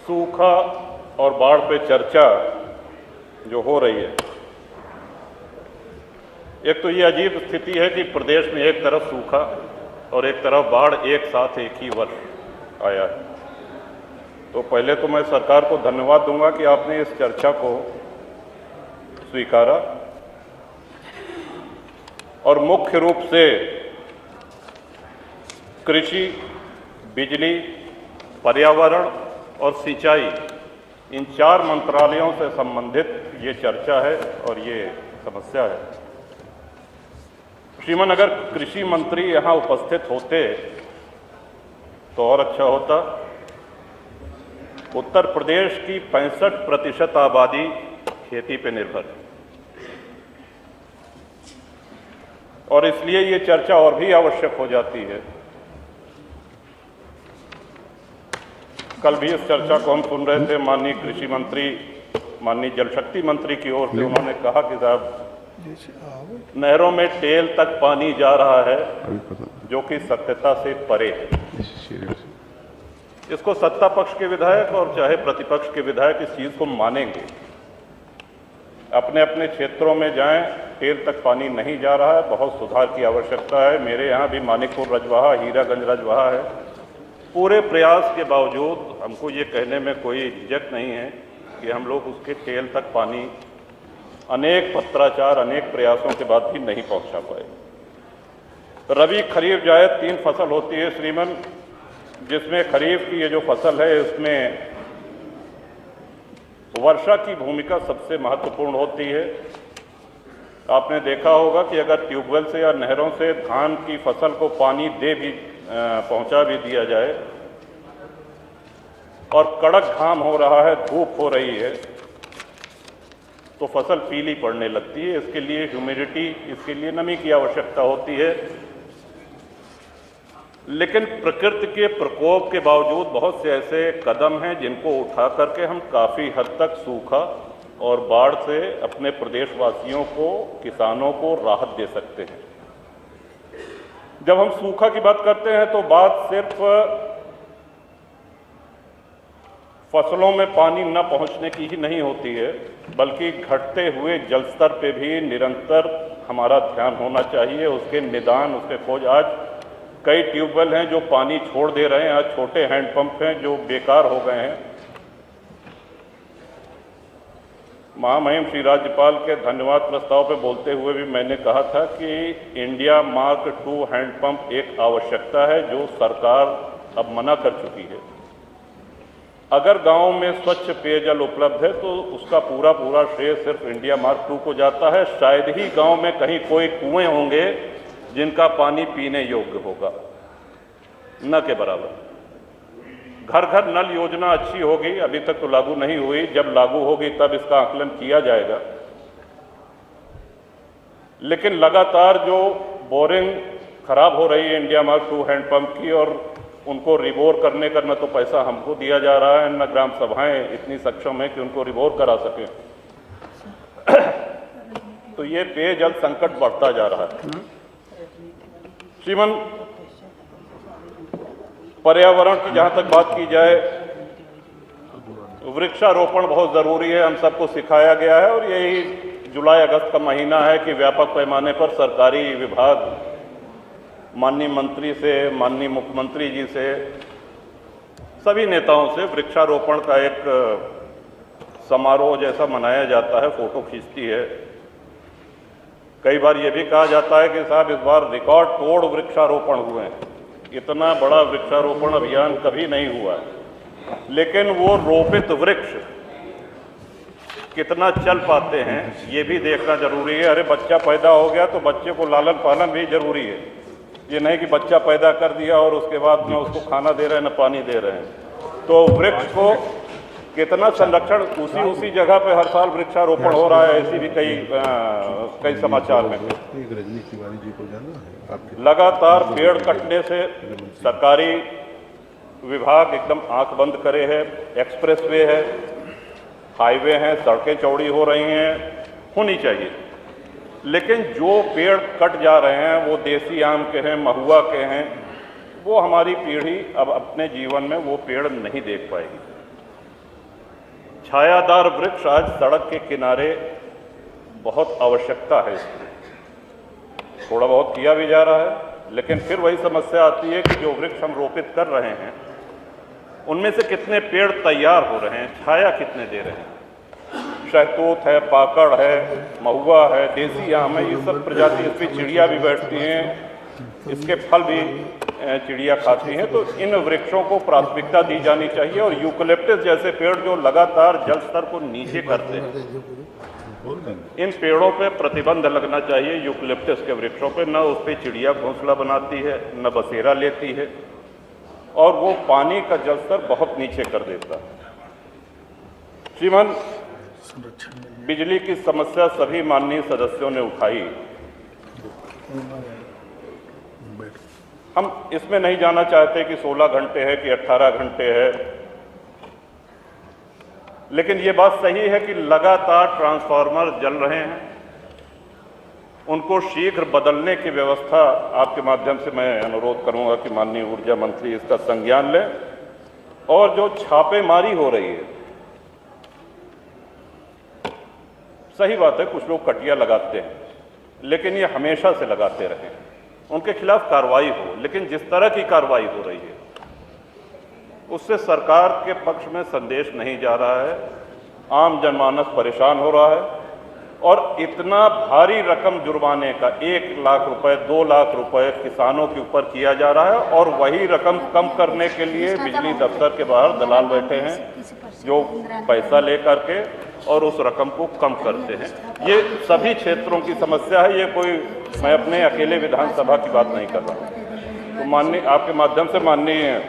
सूखा और बाढ़ पे चर्चा जो हो रही है, एक तो ये अजीब स्थिति है कि प्रदेश में एक तरफ सूखा और एक तरफ बाढ़ एक साथ एक ही वर्ष आया है। तो पहले तो मैं सरकार को धन्यवाद दूंगा कि आपने इस चर्चा को स्वीकारा और मुख्य रूप से कृषि, बिजली, पर्यावरण और सिंचाई, इन 4 मंत्रालयों से संबंधित ये चर्चा है और ये समस्या है। श्रीमान, अगर कृषि मंत्री यहाँ उपस्थित होते तो और अच्छा होता। उत्तर प्रदेश की 65% आबादी खेती पे निर्भर है और इसलिए ये चर्चा और भी आवश्यक हो जाती है। कल भी इस चर्चा को हम सुन रहे थे, माननीय कृषि मंत्री, माननीय जल शक्ति मंत्री की ओर से उन्होंने कहा कि साहब नहरों में टेल तक पानी जा रहा है जो कि सत्यता से परे है। इसको सत्ता पक्ष के विधायक और चाहे प्रतिपक्ष के विधायक इस चीज को मानेंगे। अपने अपने क्षेत्रों में जाएं, टेल तक पानी नहीं जा रहा है, बहुत सुधार की आवश्यकता है। मेरे यहाँ भी मानिकपुर रजवाहा, हीरागंज रजवाहा है। पूरे प्रयास के बावजूद हमको ये कहने में कोई झिझक नहीं है कि हम लोग उसके टेल तक पानी अनेक पत्राचार, अनेक प्रयासों के बाद भी नहीं पहुंचा पाए। रबी, खरीफ, जायद 3 फसल होती है श्रीमन, जिसमें खरीफ की ये जो फसल है इसमें वर्षा की भूमिका सबसे महत्वपूर्ण होती है। आपने देखा होगा कि अगर ट्यूबवेल से या नहरों से धान की फसल को पानी पहुंचा भी दिया जाए और कड़क घाम हो रहा है, धूप हो रही है, तो फसल पीली पड़ने लगती है। इसके लिए ह्यूमिडिटी, इसके लिए नमी की आवश्यकता होती है। लेकिन प्रकृति के प्रकोप के बावजूद बहुत से ऐसे कदम हैं जिनको उठा करके हम काफ़ी हद तक सूखा और बाढ़ से अपने प्रदेशवासियों को, किसानों को राहत दे सकते हैं। जब हम सूखा की बात करते हैं तो बात सिर्फ फसलों में पानी न पहुंचने की ही नहीं होती है, बल्कि घटते हुए जल स्तर पे भी निरंतर हमारा ध्यान होना चाहिए, उसके निदान, उसके खोज। आज कई ट्यूबवेल हैं जो पानी छोड़ दे रहे हैं, आज छोटे हैंडपंप हैं जो बेकार हो गए हैं। महामहिम श्री राज्यपाल के धन्यवाद प्रस्ताव पे बोलते हुए भी मैंने कहा था कि इंडिया मार्क II हैंडपंप एक आवश्यकता है जो सरकार अब मना कर चुकी है। अगर गांव में स्वच्छ पेयजल उपलब्ध है तो उसका पूरा श्रेय सिर्फ इंडिया मार्क II को जाता है। शायद ही गांव में कहीं कोई कुएं होंगे जिनका पानी पीने योग्य होगा, न के बराबर। घर घर नल योजना अच्छी होगी, अभी तक तो लागू नहीं हुई, जब लागू होगी तब इसका आकलन किया जाएगा। लेकिन लगातार जो बोरिंग खराब हो रही है इंडिया मार्क II हैंडपंप की, और उनको रिबोर करने का न तो पैसा हमको दिया जा रहा है, न ग्राम सभाएं इतनी सक्षम है कि उनको रिबोर करा सकें। तो ये पेयजल संकट बढ़ता जा रहा है। श्रीमन, पर्यावरण की जहाँ तक बात की जाए, वृक्षारोपण बहुत ज़रूरी है, हम सबको सिखाया गया है। और यही जुलाई अगस्त का महीना है कि व्यापक पैमाने पर सरकारी विभाग माननीय मंत्री से, माननीय मुख्यमंत्री जी से, सभी नेताओं से वृक्षारोपण का एक समारोह जैसा मनाया जाता है, फोटो खींचती है। कई बार ये भी कहा जाता है कि साहब इस बार रिकॉर्ड तोड़ वृक्षारोपण हुए हैं, इतना बड़ा वृक्षारोपण अभियान कभी नहीं हुआ है। लेकिन वो रोपित वृक्ष कितना चल पाते हैं ये भी देखना जरूरी है। अरे बच्चा पैदा हो गया तो बच्चे को लालन पालन भी जरूरी है। ये नहीं कि बच्चा पैदा कर दिया और उसके बाद में उसको खाना दे रहे हैं, न पानी दे रहे हैं। तो वृक्ष को कितना संरक्षण, उसी जगह पे हर साल वृक्षारोपण हो रहा है, ऐसी भी कई समाचार में। लगातार पेड़ कटने से सरकारी विभाग एकदम आंख बंद करे है। एक्सप्रेसवे है, हाईवे हैं, सड़कें चौड़ी हो रही हैं, होनी चाहिए। लेकिन जो पेड़ कट जा रहे हैं वो देसी आम के हैं, महुआ के हैं, वो हमारी पीढ़ी अब अपने जीवन में वो पेड़ नहीं देख पाएगी। छायादार वृक्ष आज सड़क के किनारे बहुत आवश्यकता है इसकी। थोड़ा बहुत किया भी जा रहा है, लेकिन फिर वही समस्या आती है कि जो वृक्ष हम रोपित कर रहे हैं उनमें से कितने पेड़ तैयार हो रहे हैं, छाया कितने दे रहे हैं। शहतूत है, पाकड़ है, महुआ है, देसी आम है, ये सब प्रजाति, इस पर चिड़िया भी बैठती हैं, इसके फल भी चिड़िया खाती हैं। तो इन वृक्षों को प्राथमिकता दी जानी चाहिए और यूकलिप्टस जैसे पेड़ जो लगातार जल स्तर को नीचे करते हैं, इन पेड़ों पे प्रतिबंध लगना चाहिए। यूकलिप्टस के वृक्षों पे न उस पर चिड़िया घोंसला बनाती है, न बसेरा लेती है, और वो पानी का जल स्तर बहुत नीचे कर देता है। श्रीमान, बिजली की समस्या सभी माननीय सदस्यों ने उठाई। हम इसमें नहीं जाना चाहते कि 16 घंटे है कि 18 घंटे है, लेकिन ये बात सही है कि लगातार ट्रांसफार्मर जल रहे हैं, उनको शीघ्र बदलने की व्यवस्था आपके माध्यम से मैं अनुरोध करूंगा कि माननीय ऊर्जा मंत्री इसका संज्ञान लें। और जो छापेमारी हो रही है, सही बात है, कुछ लोग कटिया लगाते हैं, लेकिन ये हमेशा से लगाते रहे, उनके खिलाफ कार्रवाई हो। लेकिन जिस तरह की कार्रवाई हो रही है उससे सरकार के पक्ष में संदेश नहीं जा रहा है, आम जनमानस परेशान हो रहा है। और इतना भारी रकम जुर्माने का 1 लाख रुपए, 2 लाख रुपए किसानों के ऊपर किया जा रहा है, और वही रकम कम करने के लिए बिजली दफ्तर के बाहर दलाल बैठे हैं जो पैसा ले करके और उस रकम को कम करते हैं। ये सभी क्षेत्रों की समस्या है, ये कोई मैं अपने अकेले विधानसभा की बात नहीं कर रहा हूँ। तो माननीय, आपके माध्यम से माननीय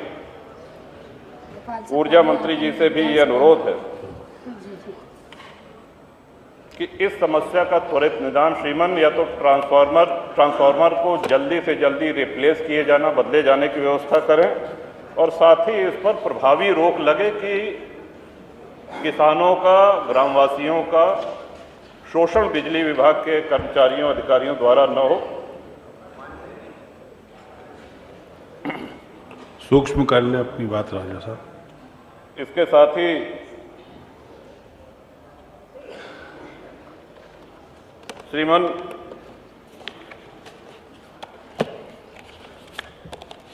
ऊर्जा मंत्री जी से भी ये अनुरोध है कि इस समस्या का त्वरित निदान श्रीमान, या तो ट्रांसफार्मर को जल्दी से जल्दी रिप्लेस किए जाना, बदले जाने की व्यवस्था करें, और साथ ही इस पर प्रभावी रोक लगे कि किसानों का, ग्रामवासियों का शोषण बिजली विभाग के कर्मचारियों, अधिकारियों द्वारा न हो। सूक्ष्म कर लें अपनी बात राजा साहब। इसके साथ ही श्रीमान,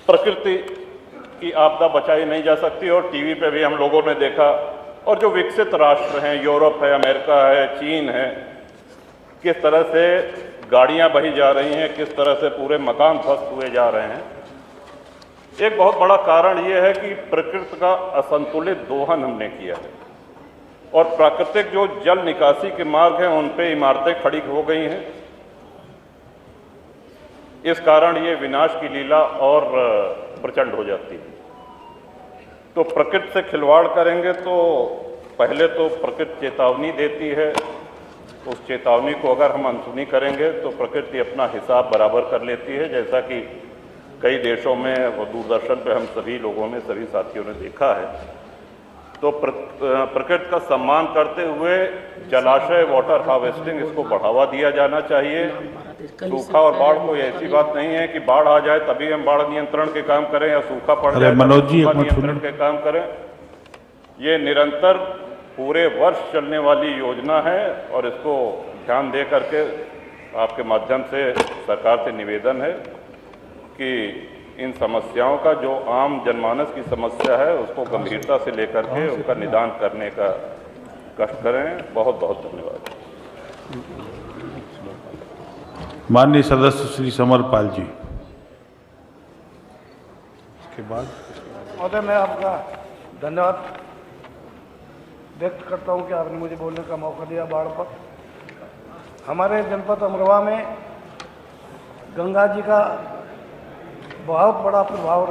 प्रकृति की आपदा बचाई नहीं जा सकती, और टीवी पे भी हम लोगों ने देखा, और जो विकसित राष्ट्र हैं, यूरोप है, अमेरिका है, चीन है, किस तरह से गाड़ियां बही जा रही हैं, किस तरह से पूरे मकान ध्वस्त हुए जा रहे हैं। एक बहुत बड़ा कारण यह है कि प्रकृति का असंतुलित दोहन हमने किया है, और प्राकृतिक जो जल निकासी के मार्ग हैं उन पे इमारतें खड़ी हो गई हैं। इस कारण ये विनाश की लीला और प्रचंड हो जाती है। तो प्रकृति से खिलवाड़ करेंगे तो पहले तो प्रकृति चेतावनी देती है, उस चेतावनी को अगर हम अनसुनी करेंगे तो प्रकृति अपना हिसाब बराबर कर लेती है, जैसा कि कई देशों में और दूरदर्शन पे हम सभी लोगों ने, सभी साथियों ने देखा है। तो प्रकृति का सम्मान करते हुए जलाशय, वाटर हार्वेस्टिंग, इसको बढ़ावा दिया जाना चाहिए। सूखा और बाढ़ कोई ऐसी बात नहीं है कि बाढ़ आ जाए तभी हम बाढ़ नियंत्रण के काम करें, या सूखा पड़ जाए सूखा नियंत्रण के काम करें। ये निरंतर पूरे वर्ष चलने वाली योजना है, और इसको ध्यान दे करके आपके माध्यम से सरकार से निवेदन है कि इन समस्याओं का, जो आम जनमानस की समस्या है, उसको गंभीरता से लेकर के उनका निदान करने का कष्ट करें। बहुत बहुत धन्यवाद। माननीय सदस्य श्री समरपाल जी। इसके बाद महोदय, मैं आपका धन्यवाद व्यक्त करता हूं कि आपने मुझे बोलने का मौका दिया। बाढ़ पर हमारे जनपद अमरोहा में गंगा जी का बहुत बड़ा प्रभाव रहा।